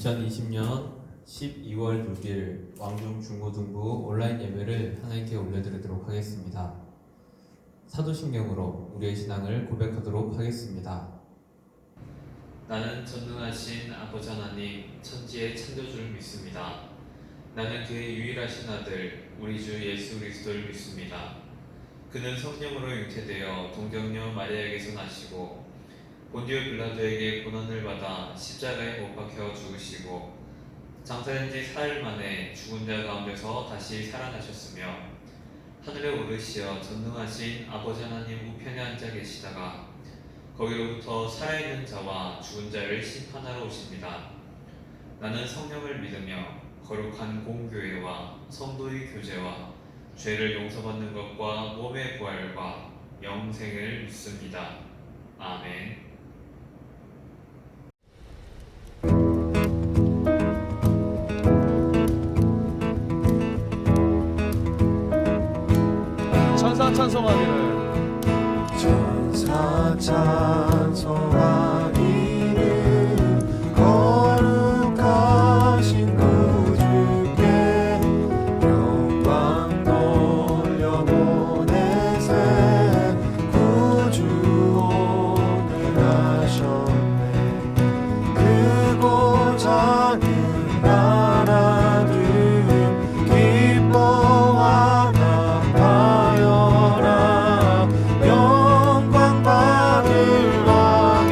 2020년 12월 6일 왕중 중고등부 온라인 예배를 하나님께 올려드리도록 하겠습니다. 사도신경으로 우리의 신앙을 고백하도록 하겠습니다. 나는 전능하신 아버지 하나님 천지의 창조주를 믿습니다. 나는 그의 유일하신 아들 우리 주 예수 그리스도를 믿습니다. 그는 성령으로 잉태되어 동정녀 마리아에게서 나시고 본디오 빌라도에게 고난을 받아 십자가에 못 박혀 죽으시고 장사된 지 사흘 만에 죽은 자 가운데서 다시 살아나셨으며 하늘에 오르시어 전능하신 아버지 하나님 우편에 앉아 계시다가 거기로부터 살아있는 자와 죽은 자를 심판하러 오십니다. 나는 성령을 믿으며 거룩한 공교회와 성도의 교제와 죄를 용서받는 것과 몸의 부활과 영생을 믿습니다. 아멘. 천사 찬송하기를 천사 찬송하기를 거룩하신 구주께 영광 돌려보내세 구주 오늘 하셨네 크고 작은 나라들 기뻐하라 영광 받으라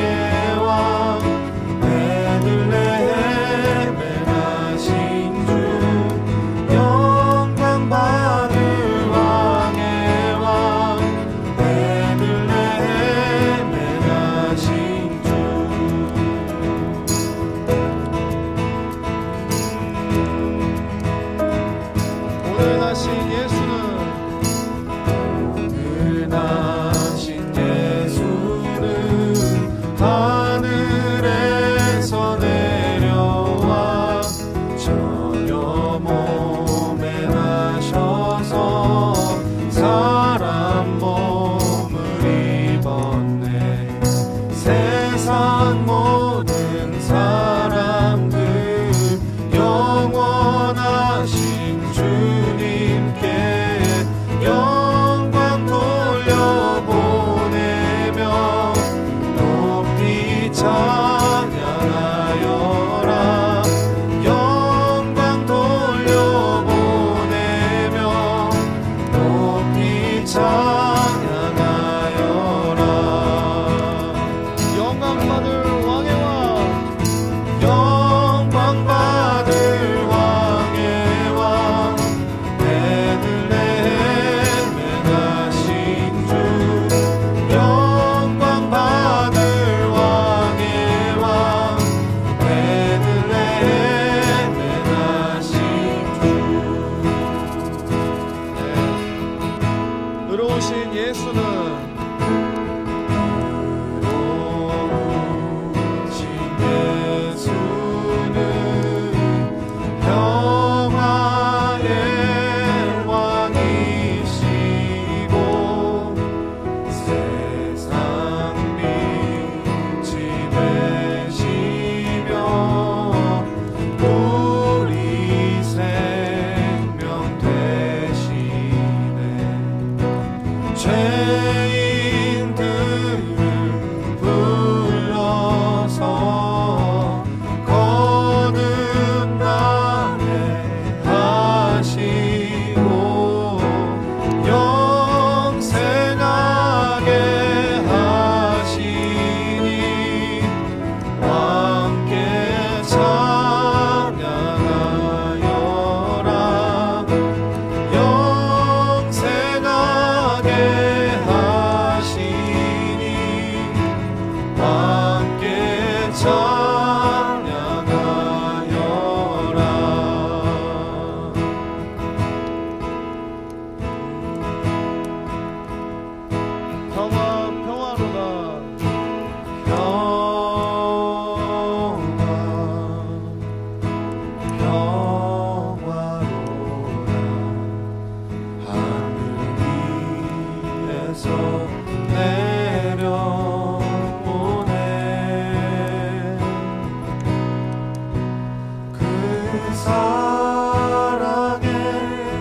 사랑의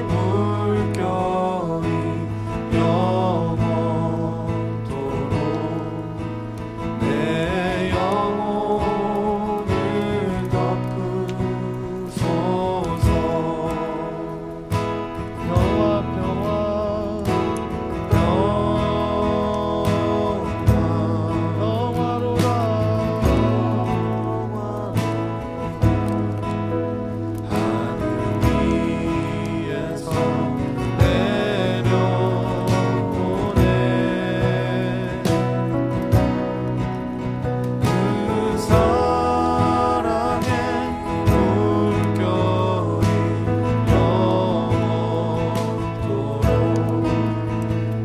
물결이 영원토록 내 영혼을 덮으소서. 평화 평화 평화로라. 하늘 위에서 내려오네. 그 사랑의 물결이 영원토록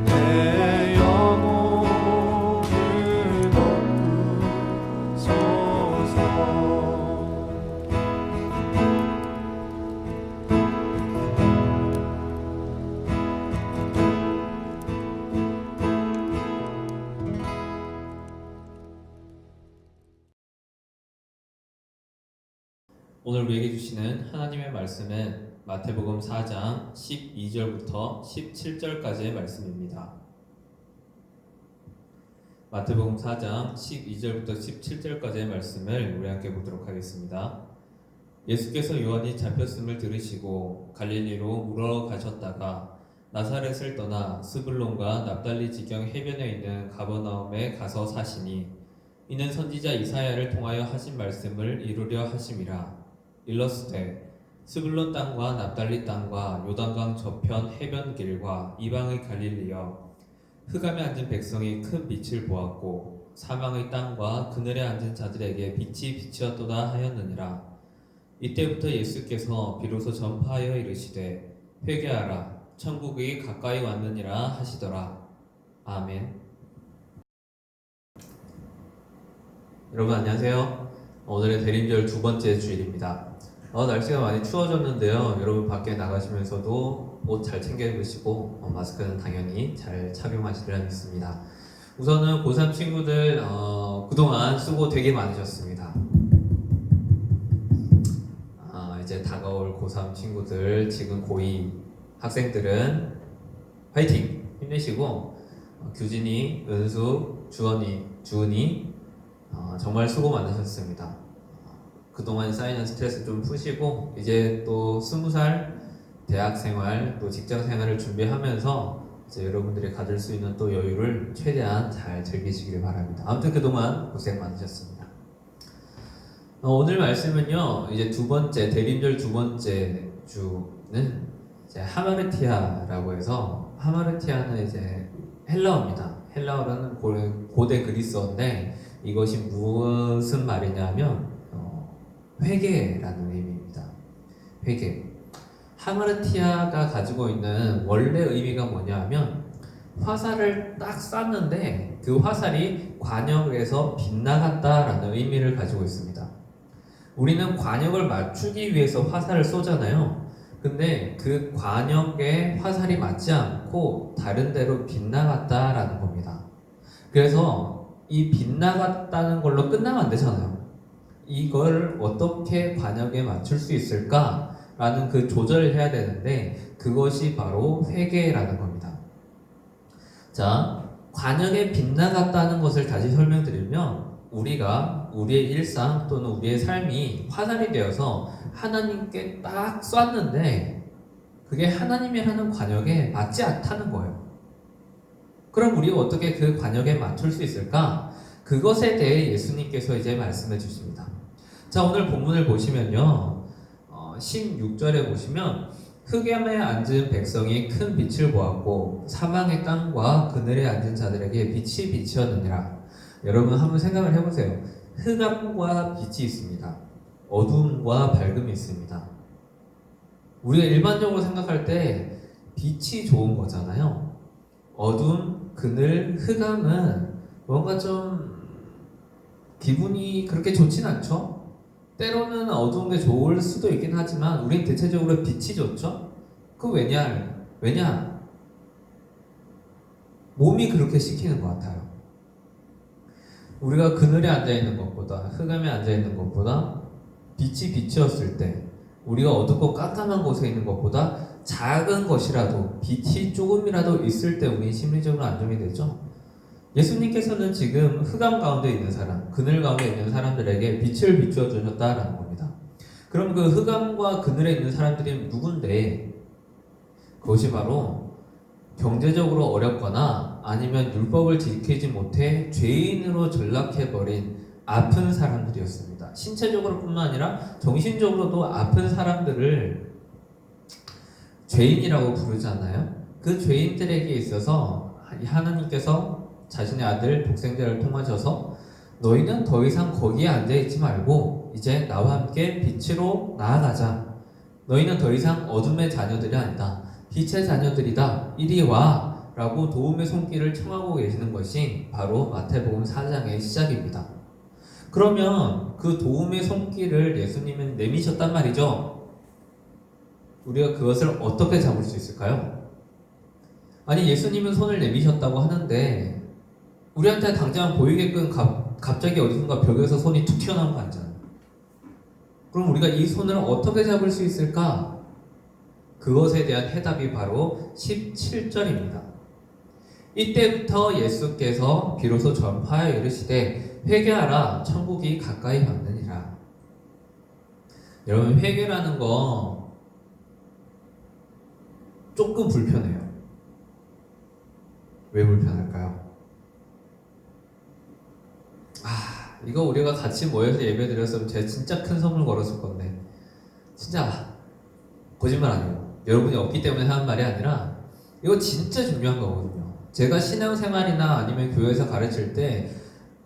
내 영혼을 덮으소서. 오늘 우리에게 주시는 하나님의 말씀은 마태복음 4장 12절부터 17절까지의 말씀입니다. 마태복음 4장 12절부터 17절까지의 말씀을 우리 함께 보도록 하겠습니다. 예수께서 요한이 잡혔음을 들으시고 갈릴리로 물어가셨다가 나사렛을 떠나 스불론과 납달리 지경 해변에 있는 가버나움에 가서 사시니 이는 선지자 이사야를 통하여 하신 말씀을 이루려 하심이라. 일러스되 스불론 땅과 납달리 땅과 요단강 저편 해변길과 이방의 갈릴리여, 흑암에 앉은 백성이 큰 빛을 보았고 사망의 땅과 그늘에 앉은 자들에게 빛이 비치었도다 하였느니라. 이때부터 예수께서 비로소 전파하여 이르시되 회개하라, 천국이 가까이 왔느니라 하시더라. 아멘. 여러분 안녕하세요. 오늘은 대림절 두 번째 주일입니다. 날씨가 많이 추워졌는데요. 여러분 밖에 나가시면서도 옷 잘 챙겨 입으시고 마스크는 당연히 잘 착용하시리라 믿습니다. 우선은 고3 친구들 그동안 수고 되게 많으셨습니다. 이제 다가올 고3 친구들, 지금 고2 학생들은 화이팅! 힘내시고 규진이, 은수, 주은이 정말 수고 많으셨습니다. 그동안 쌓이는 스트레스 좀 푸시고 이제 또 20살 대학생활 또 직장생활을 준비하면서 이제 여러분들이 가질 수 있는 또 여유를 최대한 잘 즐기시길 바랍니다. 아무튼 그동안 고생 많으셨습니다. 오늘 말씀은요, 이제 두 번째 대림절 두 번째 주는 이제 하마르티아라고 해서, 하마르티아는 이제 헬라어입니다. 헬라어라는 고대 그리스어인데 이것이 무슨 말이냐면 회개라는 의미입니다. 회개. 하마르티아가 가지고 있는 원래 의미가 뭐냐면 화살을 딱 쐈는데 그 화살이 관역에서 빗나갔다라는 의미를 가지고 있습니다. 우리는 관역을 맞추기 위해서 화살을 쏘잖아요. 근데 그 관역에 화살이 맞지 않고 다른 데로 빗나갔다라는 겁니다. 그래서 이 빗나갔다는 걸로 끝나면 안 되잖아요. 이걸 어떻게 관역에 맞출 수 있을까라는 그 조절을 해야 되는데 그것이 바로 회개라는 겁니다. 자, 관역에 빗나갔다는 것을 다시 설명드리면 우리가 우리의 일상 또는 우리의 삶이 화살이 되어서 하나님께 딱 쐈는데 그게 하나님이라는 관역에 맞지 않다는 거예요. 그럼 우리가 어떻게 그 관역에 맞출 수 있을까? 그것에 대해 예수님께서 이제 말씀해 주십니다. 자, 오늘 본문을 보시면요, 16절에 보시면 흑암에 앉은 백성이 큰 빛을 보았고 사망의 땅과 그늘에 앉은 자들에게 빛이 비치었느니라. 여러분 한번 생각을 해보세요. 흑암과 빛이 있습니다. 어둠과 밝음이 있습니다. 우리가 일반적으로 생각할 때 빛이 좋은 거잖아요. 어둠, 그늘, 흑암은 뭔가 좀 기분이 그렇게 좋진 않죠? 때로는 어두운 게 좋을 수도 있긴 하지만 우린 대체적으로 빛이 좋죠? 그 왜냐? 몸이 그렇게 시키는 것 같아요. 우리가 그늘에 앉아있는 것보다 흑암에 앉아있는 것보다 빛이 비치었을 때 우리가 어둡고 깜깜한 곳에 있는 것보다 작은 것이라도 빛이 조금이라도 있을 때 우리 심리적으로 안정이 되죠. 예수님께서는 지금 흑암 가운데 있는 사람, 그늘 가운데 있는 사람들에게 빛을 비추어 주셨다라는 겁니다. 그럼 그 흑암과 그늘에 있는 사람들이 누군데? 그것이 바로 경제적으로 어렵거나 아니면 율법을 지키지 못해 죄인으로 전락해버린 아픈 사람들이었습니다. 신체적으로 뿐만 아니라 정신적으로도 아픈 사람들을 죄인이라고 부르잖아요. 그 죄인들에게 있어서 하나님께서 자신의 아들 독생자를 통하셔서 너희는 더 이상 거기에 앉아있지 말고 이제 나와 함께 빛으로 나아가자. 너희는 더 이상 어둠의 자녀들이 아니다. 빛의 자녀들이다. 이리 와 라고 도움의 손길을 청하고 계시는 것이 바로 마태복음 4장의 시작입니다. 그러면 그 도움의 손길을 예수님은 내미셨단 말이죠. 우리가 그것을 어떻게 잡을 수 있을까요? 아니 예수님은 손을 내미셨다고 하는데 우리한테 당장 보이게끔 갑자기 어디선가 벽에서 손이 툭 튀어나온 거 아니잖아요. 그럼 우리가 이 손을 어떻게 잡을 수 있을까? 그것에 대한 해답이 바로 17절입니다. 이때부터 예수께서 비로소 전파하여 이르시되 회개하라 천국이 가까이 왔느니라. 여러분 회개라는 거 조금 불편해요. 왜 불편할까요? 이거 우리가 같이 모여서 예배 드렸으면 제가 진짜 큰 선물 걸었을 건데 진짜 거짓말 아니고 여러분이 없기 때문에 하는 말이 아니라 이거 진짜 중요한 거거든요. 제가 신앙생활이나 아니면 교회에서 가르칠 때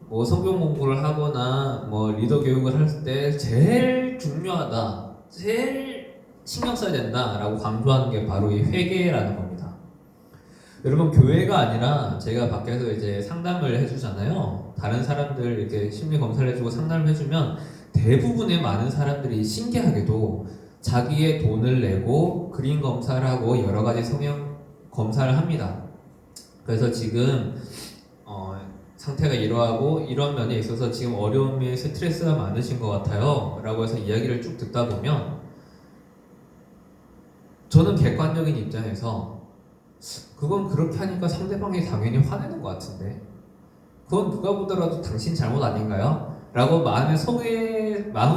뭐 성경 공부를 하거나 뭐 리더 교육을 할 때 제일 중요하다, 제일 신경 써야 된다라고 강조하는 게 바로 이 회개라는 겁니다. 여러분 교회가 아니라 제가 밖에서 이제 상담을 해주잖아요. 다른 사람들 이렇게 심리 검사를 해주고 상담을 해주면 대부분의 많은 사람들이 신기하게도 자기의 돈을 내고 그림 검사를 하고 여러 가지 성형 검사를 합니다. 그래서 지금 상태가 이러하고 이런 면에 있어서 지금 어려움이 스트레스가 많으신 것 같아요 라고 해서 이야기를 쭉 듣다 보면 저는 객관적인 입장에서 그건 그렇게 하니까 상대방이 당연히 화내는 것 같은데 그건 누가 보더라도 당신 잘못 아닌가요? 라고 마음은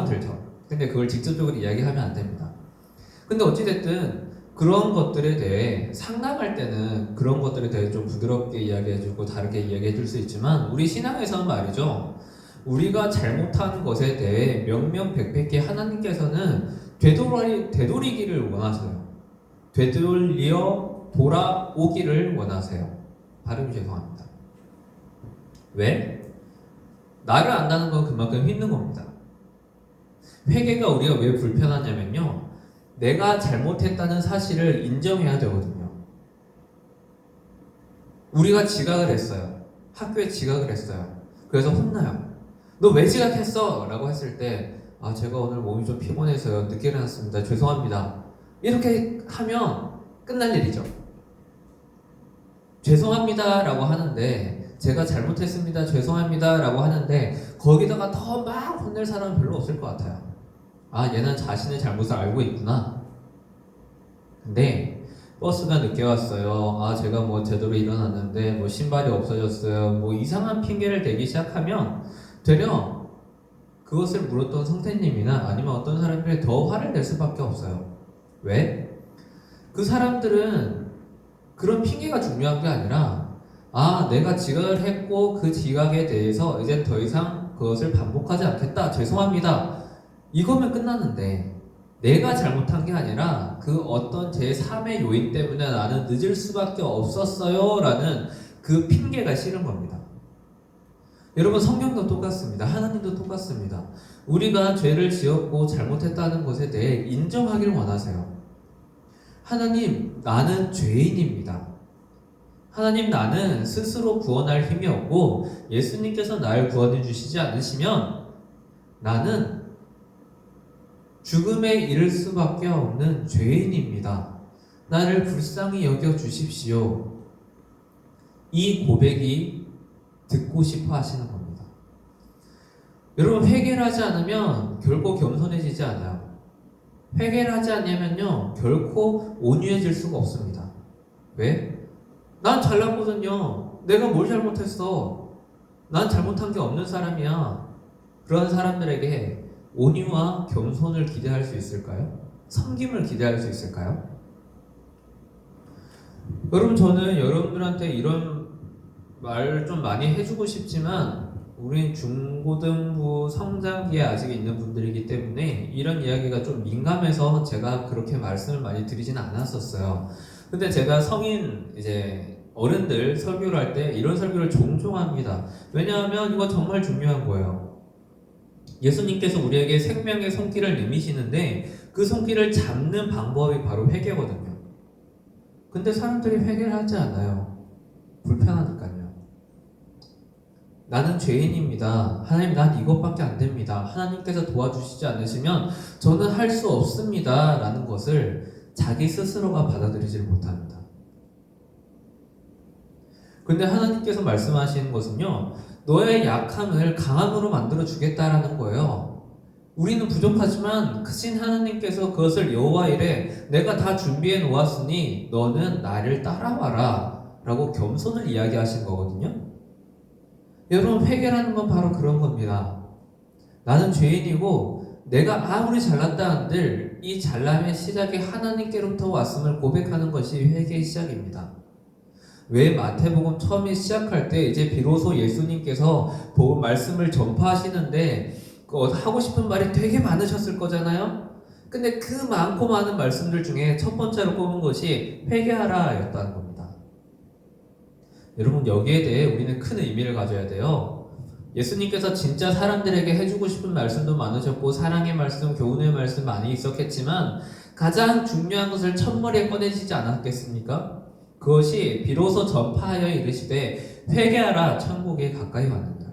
들죠. 근데 그걸 직접적으로 이야기하면 안 됩니다. 근데 어찌됐든 그런 것들에 대해 상담할 때는 그런 것들에 대해 좀 부드럽게 이야기해주고 다르게 이야기해줄 수 있지만 우리 신앙에서는 말이죠. 우리가 잘못한 것에 대해 명명백백히 하나님께서는 되돌리기를 원하세요. 되돌려 돌아오기를 원하세요. 발음이 죄송합니다. 왜? 나를 안다는 건 그만큼 힘든 겁니다. 회개가 우리가 왜 불편하냐면요. 내가 잘못했다는 사실을 인정해야 되거든요. 우리가 지각을 했어요. 학교에 지각을 했어요. 그래서 혼나요. 너 왜 지각했어? 라고 했을 때 제가 오늘 몸이 좀 피곤해서요. 늦게 일어났습니다. 죄송합니다. 이렇게 하면 끝날 일이죠. 죄송합니다 라고 하는데 제가 잘못했습니다. 죄송합니다 라고 하는데 거기다가 더 막 혼낼 사람은 별로 없을 것 같아요. 얘는 자신의 잘못을 알고 있구나. 근데 버스가 늦게 왔어요. 제가 뭐 제대로 일어났는데 뭐 신발이 없어졌어요. 뭐 이상한 핑계를 대기 시작하면 되려 그것을 물었던 성태님이나 아니면 어떤 사람들이 더 화를 낼 수밖에 없어요. 왜? 그 사람들은 그런 핑계가 중요한 게 아니라 내가 지각을 했고 그 지각에 대해서 이제 더 이상 그것을 반복하지 않겠다. 죄송합니다. 이거면 끝났는데 내가 잘못한 게 아니라 그 어떤 제3의 요인 때문에 나는 늦을 수밖에 없었어요 라는 그 핑계가 싫은 겁니다. 여러분 성경도 똑같습니다. 하나님도 똑같습니다. 우리가 죄를 지었고 잘못했다는 것에 대해 인정하길 원하세요. 하나님 나는 죄인입니다. 하나님 나는 스스로 구원할 힘이 없고 예수님께서 나를 구원해 주시지 않으시면 나는 죽음에 이를 수밖에 없는 죄인입니다. 나를 불쌍히 여겨 주십시오. 이 고백이 듣고 싶어 하시는 겁니다. 여러분 회개를 하지 않으면 결코 겸손해지지 않아요. 회개를 하지 않으면요 결코 온유해질 수가 없습니다. 왜? 난 잘났거든요. 내가 뭘 잘못했어? 난 잘못한 게 없는 사람이야. 그런 사람들에게 온유와 겸손을 기대할 수 있을까요? 섬김을 기대할 수 있을까요? 여러분, 저는 여러분들한테 이런 말을 좀 많이 해주고 싶지만 우린 중고등부 성장기에 아직 있는 분들이기 때문에 이런 이야기가 좀 민감해서 제가 그렇게 말씀을 많이 드리지는 않았었어요. 근데 제가 성인 이제 어른들 설교를 할 때 이런 설교를 종종 합니다. 왜냐하면 이거 정말 중요한 거예요. 예수님께서 우리에게 생명의 손길을 내미시는데 그 손길을 잡는 방법이 바로 회개거든요. 근데 사람들이 회개를 하지 않아요. 불편하니까요. 나는 죄인입니다. 하나님, 난 이것밖에 안 됩니다. 하나님께서 도와주시지 않으시면 저는 할 수 없습니다. 라는 것을 자기 스스로가 받아들이질 못합니다. 근데 하나님께서 말씀하시는 것은요, 너의 약함을 강함으로 만들어 주겠다라는 거예요. 우리는 부족하지만 크신 하나님께서 그것을 여호와 이래 내가 다 준비해 놓았으니 너는 나를 따라와라 라고 겸손을 이야기하신 거거든요. 여러분, 회개라는 건 바로 그런 겁니다. 나는 죄인이고 내가 아무리 잘났다 한들 이 잘남의 시작이 하나님께로부터 왔음을 고백하는 것이 회개의 시작입니다. 왜 마태복음 처음에 시작할 때 이제 비로소 예수님께서 말씀을 전파하시는데 하고 싶은 말이 되게 많으셨을 거잖아요. 근데 그 많고 많은 말씀들 중에 첫 번째로 꼽은 것이 회개하라 였다는 겁니다. 여러분, 여기에 대해 우리는 큰 의미를 가져야 돼요. 예수님께서 진짜 사람들에게 해주고 싶은 말씀도 많으셨고 사랑의 말씀, 교훈의 말씀 많이 있었겠지만 가장 중요한 것을 첫머리에 꺼내시지 않았겠습니까? 그것이 비로소 전파하여 이르시되 회개하라, 천국에 가까이 왔느니라.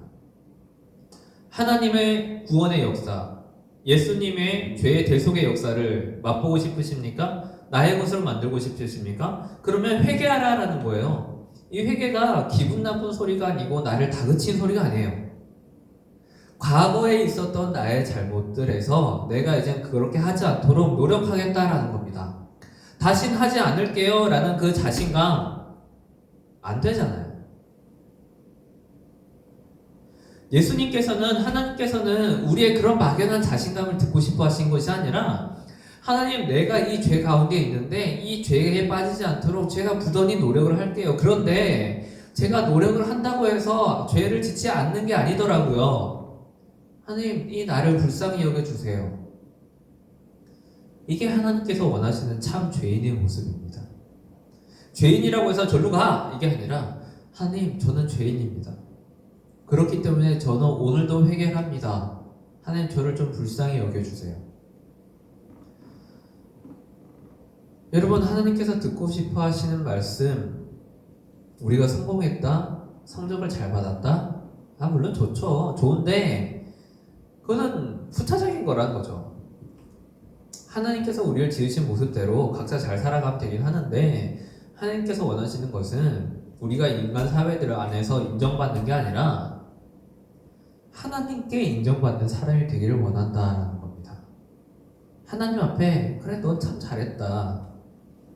하나님의 구원의 역사, 예수님의 죄의 대속의 역사를 맛보고 싶으십니까? 나의 것으로 만들고 싶으십니까? 그러면 회개하라라는 거예요. 이 회개가 기분 나쁜 소리가 아니고 나를 다그친 소리가 아니에요. 과거에 있었던 나의 잘못들에서 내가 이제 그렇게 하지 않도록 노력하겠다라는 겁니다. 다신 하지 않을게요 라는 그 자신감 안 되잖아요. 예수님께서는, 하나님께서는 우리의 그런 막연한 자신감을 듣고 싶어 하신 것이 아니라 하나님, 내가 이 죄 가운데 있는데 이 죄에 빠지지 않도록 제가 부단히 노력을 할게요. 그런데 제가 노력을 한다고 해서 죄를 짓지 않는 게 아니더라고요. 하나님, 이 나를 불쌍히 여겨주세요. 이게 하나님께서 원하시는 참 죄인의 모습입니다. 죄인이라고 해서 절로 가! 이게 아니라 하나님, 저는 죄인입니다. 그렇기 때문에 저는 오늘도 회개를 합니다. 하나님, 저를 좀 불쌍히 여겨주세요. 여러분, 하나님께서 듣고 싶어 하시는 말씀, 우리가 성공했다, 성적을 잘 받았다, 물론 좋죠. 좋은데 그거는 후차적인 거라는 거죠. 하나님께서 우리를 지으신 모습대로 각자 잘 살아가면 되긴 하는데 하나님께서 원하시는 것은 우리가 인간 사회들 안에서 인정받는 게 아니라 하나님께 인정받는 사람이 되기를 원한다는 겁니다. 하나님 앞에 그래, 넌 참 잘했다.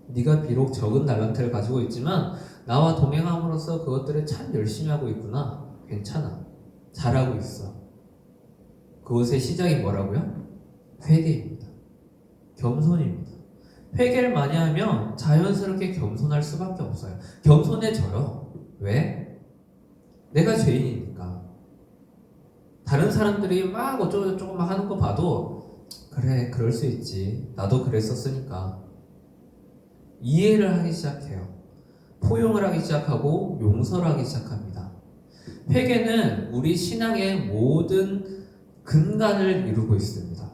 네가 비록 적은 달란트를 가지고 있지만 나와 동행함으로써 그것들을 참 열심히 하고 있구나. 괜찮아. 잘하고 있어. 그것의 시작이 뭐라고요? 회개입니다. 겸손입니다. 회개를 많이 하면 자연스럽게 겸손할 수밖에 없어요. 겸손해져요. 왜? 내가 죄인이니까. 다른 사람들이 막 어쩌고저쩌고 막 하는 거 봐도 그래, 그럴 수 있지. 나도 그랬었으니까. 이해를 하기 시작해요. 포용을 하기 시작하고 용서를 하기 시작합니다. 회개는 우리 신앙의 모든 근간을 이루고 있습니다.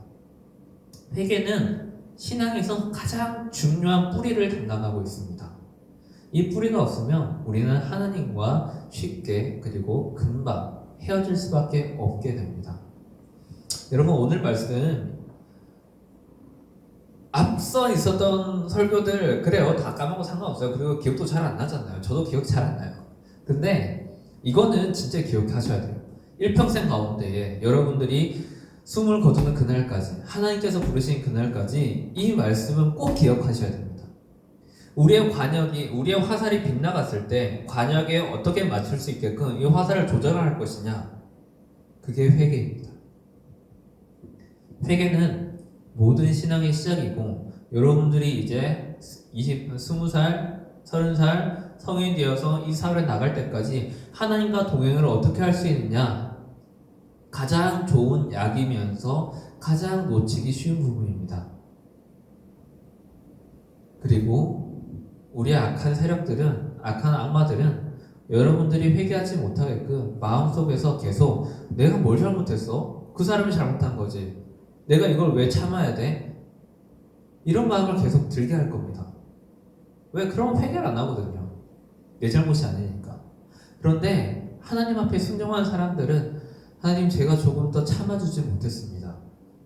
회개는 신앙에서 가장 중요한 뿌리를 담당하고 있습니다. 이 뿌리가 없으면 우리는 하나님과 쉽게 그리고 금방 헤어질 수밖에 없게 됩니다. 여러분, 오늘 말씀 앞서 있었던 설교들 그래요, 다 까먹고 상관없어요. 그리고 기억도 잘 안 나잖아요. 저도 기억 잘 안 나요. 근데 이거는 진짜 기억하셔야 돼요. 일평생 가운데에 여러분들이 숨을 거두는 그날까지, 하나님께서 부르신 그날까지 이 말씀은 꼭 기억하셔야 됩니다. 우리의 관역이, 우리의 화살이 빗나갔을 때 관역에 어떻게 맞출 수 있게끔 이 화살을 조절할 것이냐, 그게 회개입니다. 회개는 모든 신앙의 시작이고, 여러분들이 이제 20살, 30살 성인이 되어서 이 사회에 나갈 때까지 하나님과 동행을 어떻게 할 수 있느냐, 가장 좋은 약이면서 가장 놓치기 쉬운 부분입니다. 그리고 우리의 악한 세력들은, 악한 악마들은 여러분들이 회개하지 못하게끔 마음속에서 계속 내가 뭘 잘못했어? 그 사람이 잘못한 거지. 내가 이걸 왜 참아야 돼? 이런 마음을 계속 들게 할 겁니다. 왜? 그러면 회개를 안 하거든요. 내 잘못이 아니니까. 그런데 하나님 앞에 순종한 사람들은 하나님, 제가 조금 더 참아주지 못했습니다.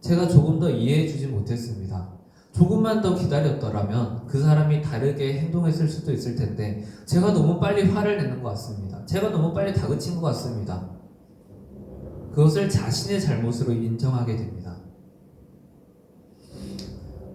제가 조금 더 이해해주지 못했습니다. 조금만 더 기다렸더라면 그 사람이 다르게 행동했을 수도 있을 텐데 제가 너무 빨리 화를 내는 것 같습니다. 제가 너무 빨리 다그친 것 같습니다. 그것을 자신의 잘못으로 인정하게 됩니다.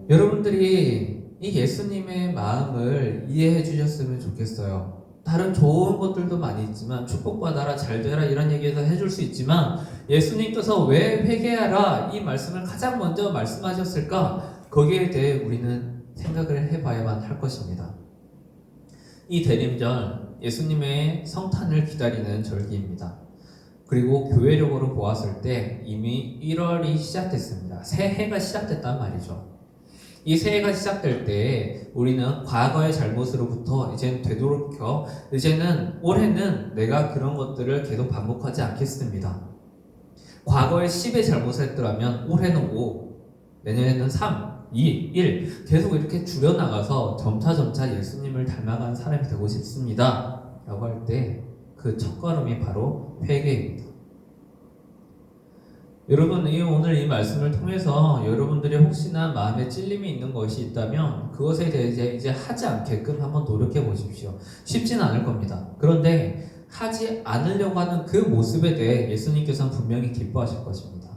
여러분들이 이 예수님의 마음을 이해해 주셨으면 좋겠어요. 다른 좋은 것들도 많이 있지만, 축복받아라, 잘되라 이런 얘기에서 해줄 수 있지만, 예수님께서 왜 회개하라 이 말씀을 가장 먼저 말씀하셨을까? 거기에 대해 우리는 생각을 해봐야만 할 것입니다. 이 대림절, 예수님의 성탄을 기다리는 절기입니다. 그리고 교회력으로 보았을 때 이미 1월이 시작됐습니다. 새해가 시작됐단 말이죠. 이 새해가 시작될 때 우리는 과거의 잘못으로부터 이제는 되돌이켜, 이제는 올해는 내가 그런 것들을 계속 반복하지 않겠습니다. 과거에 10의 잘못을 했더라면 올해는 5, 내년에는 3, 2, 1 계속 이렇게 줄여나가서 점차 예수님을 닮아가는 사람이 되고 싶습니다 라고 할 때 그 첫걸음이 바로 회개입니다. 여러분, 오늘 이 말씀을 통해서 여러분들이 혹시나 마음에 찔림이 있는 것이 있다면 그것에 대해 이제 하지 않게끔 한번 노력해 보십시오. 쉽지는 않을 겁니다. 그런데 하지 않으려고 하는 그 모습에 대해 예수님께서는 분명히 기뻐하실 것입니다.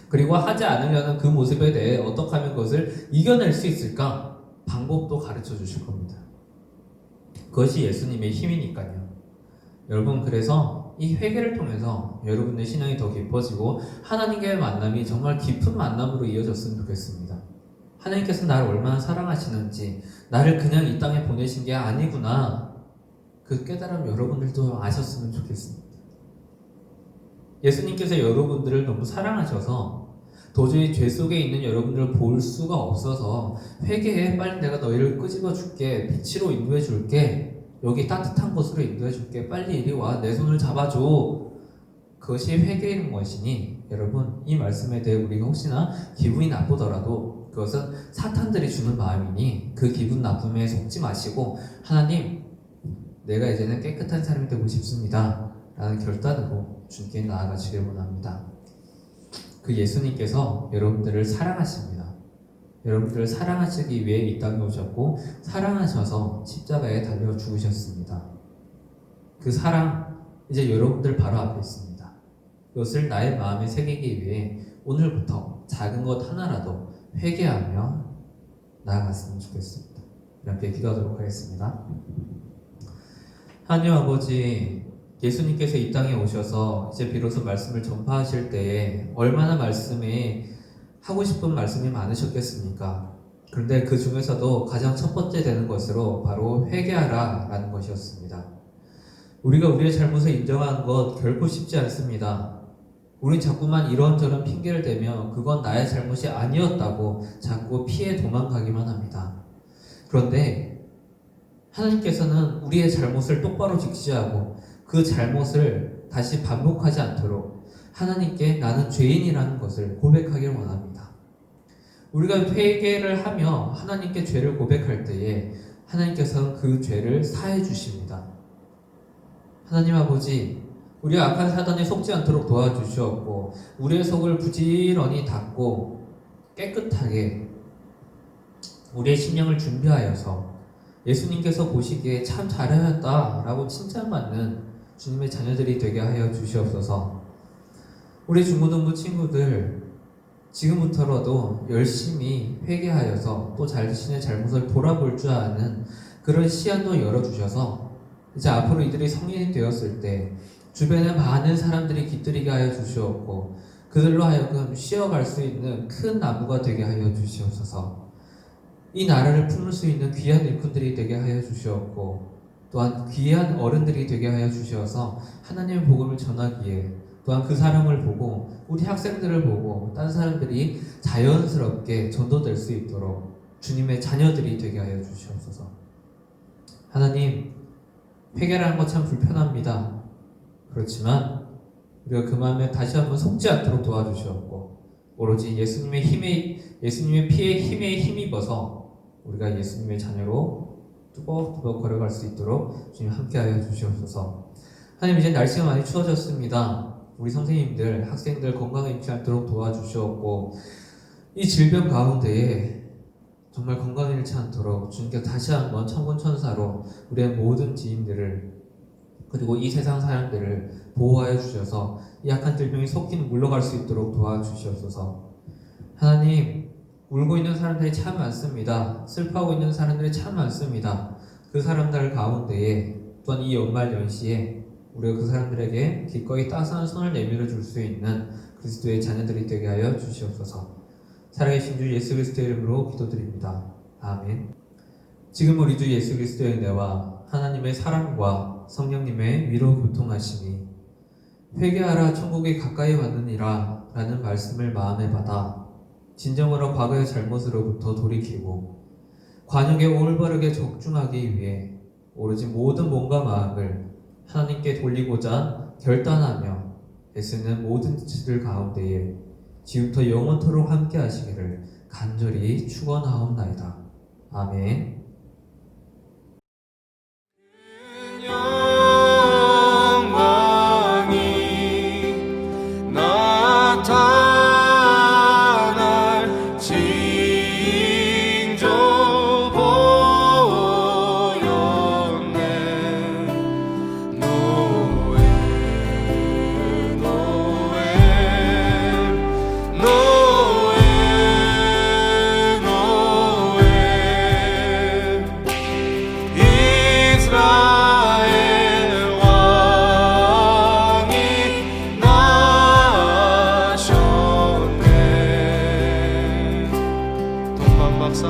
그리고 하지 않으려는 그 모습에 대해 어떻게 하면 그것을 이겨낼 수 있을까? 방법도 가르쳐 주실 겁니다. 그것이 예수님의 힘이니까요. 여러분, 그래서 이 회개를 통해서 여러분의 신앙이 더 깊어지고 하나님과의 만남이 정말 깊은 만남으로 이어졌으면 좋겠습니다. 하나님께서 나를 얼마나 사랑하시는지, 나를 그냥 이 땅에 보내신 게 아니구나, 그 깨달음 여러분들도 아셨으면 좋겠습니다. 예수님께서 여러분들을 너무 사랑하셔서 도저히 죄 속에 있는 여러분들을 볼 수가 없어서 회개해, 빨리 내가 너희를 끄집어 줄게, 빛으로 인도해 줄게, 여기 따뜻한 곳으로 인도해 줄게, 빨리 이리 와, 내 손을 잡아줘. 그것이 회개인 것이니 여러분, 이 말씀에 대해 우리가 혹시나 기분이 나쁘더라도 그것은 사탄들이 주는 마음이니 그 기분 나쁨에 속지 마시고, 하나님, 내가 이제는 깨끗한 사람이 되고 싶습니다 라는 결단으로 주님께 나아가시길 원합니다. 그 예수님께서 여러분들을 사랑하십니다. 여러분들을 사랑하시기 위해 이 땅에 오셨고 사랑하셔서 십자가에 달려 죽으셨습니다. 그 사랑, 이제 여러분들 바로 앞에 있습니다. 이것을 나의 마음에 새기기 위해 오늘부터 작은 것 하나라도 회개하며 나아갔으면 좋겠습니다. 이렇게 기도하도록 하겠습니다. 하나님 아버지, 예수님께서 이 땅에 오셔서 이제 비로소 말씀을 전파하실 때에 얼마나 말씀에 하고 싶은 말씀이 많으셨겠습니까? 그런데 그 중에서도 가장 첫 번째 되는 것으로 바로 회개하라 라는 것이었습니다. 우리가 우리의 잘못을 인정하는 것 결코 쉽지 않습니다. 우린 자꾸만 이런저런 핑계를 대며 그건 나의 잘못이 아니었다고 자꾸 피해 도망가기만 합니다. 그런데 하나님께서는 우리의 잘못을 똑바로 직시하고 그 잘못을 다시 반복하지 않도록 하나님께 나는 죄인이라는 것을 고백하길 원합니다. 우리가 회개를 하며 하나님께 죄를 고백할 때에 하나님께서는 그 죄를 사해 주십니다. 하나님 아버지, 우리가 악한 사단에 속지 않도록 도와주시었고 우리의 속을 부지런히 닦고 깨끗하게 우리의 심령을 준비하여서 예수님께서 보시기에 참 잘하였다 라고 칭찬받는 주님의 자녀들이 되게 하여 주시옵소서. 우리 중고등부 친구들, 지금부터라도 열심히 회개하여서 또 자신의 잘못을 돌아볼 줄 아는 그런 시야도 열어주셔서 이제 앞으로 이들이 성인이 되었을 때 주변에 많은 사람들이 깃들이게 하여 주시옵고 그들로 하여금 쉬어갈 수 있는 큰 나무가 되게 하여 주시옵소서. 이 나라를 품을 수 있는 귀한 일꾼들이 되게 하여 주시옵고 또한 귀한 어른들이 되게 하여 주시어서 하나님의 복음을 전하기에 또한 그 사람을 보고 우리 학생들을 보고 다른 사람들이 자연스럽게 전도될 수 있도록 주님의 자녀들이 되게 하여 주시옵소서. 하나님, 회개라는 것 참 불편합니다. 그렇지만 우리가 그 마음에 다시 한번 속지 않도록 도와주시옵고 오로지 예수님의 피에 힘에 힘입어서 우리가 예수님의 자녀로 뚜벅뚜벅 걸어갈 수 있도록 주님 함께하여 주시옵소서. 하나님, 이제 날씨가 많이 추워졌습니다. 우리 선생님들, 학생들 건강에 잃지 않도록 도와주시옵고 이 질병 가운데에 정말 건강에 잃지 않도록 주님께서 다시 한번 천군천사로 우리의 모든 지인들을 그리고 이 세상 사람들을 보호하여 주셔서 이 약한 질병이 속히 물러갈 수 있도록 도와주시옵소서. 하나님, 울고 있는 사람들이 참 많습니다. 슬퍼하고 있는 사람들이 참 많습니다. 그 사람들 가운데에 또한 이 연말 연시에 우리가 그 사람들에게 기꺼이 따스한 손을 내밀어 줄 수 있는 그리스도의 자녀들이 되게 하여 주시옵소서. 살아계신 주 예수 그리스도의 이름으로 기도드립니다. 아멘. 지금 우리 주 예수 그리스도의 은혜와 하나님의 사랑과 성령님의 위로 교통하심이 회개하라 천국이 가까이 왔느니라 라는 말씀을 마음에 받아 진정으로 과거의 잘못으로부터 돌이키고 관역에 올바르게 적중하기 위해 오로지 모든 몸과 마음을 하나님께 돌리고자 결단하며 애쓰는 모든 지체들 가운데에 지금부터 영원토록 함께 하시기를 간절히 축원하옵나이다. 아멘. 영광이 나타날 징조 보였네. 노엘 노엘 노엘 노엘 이스라엘 왕이 나셨네. 동방 박사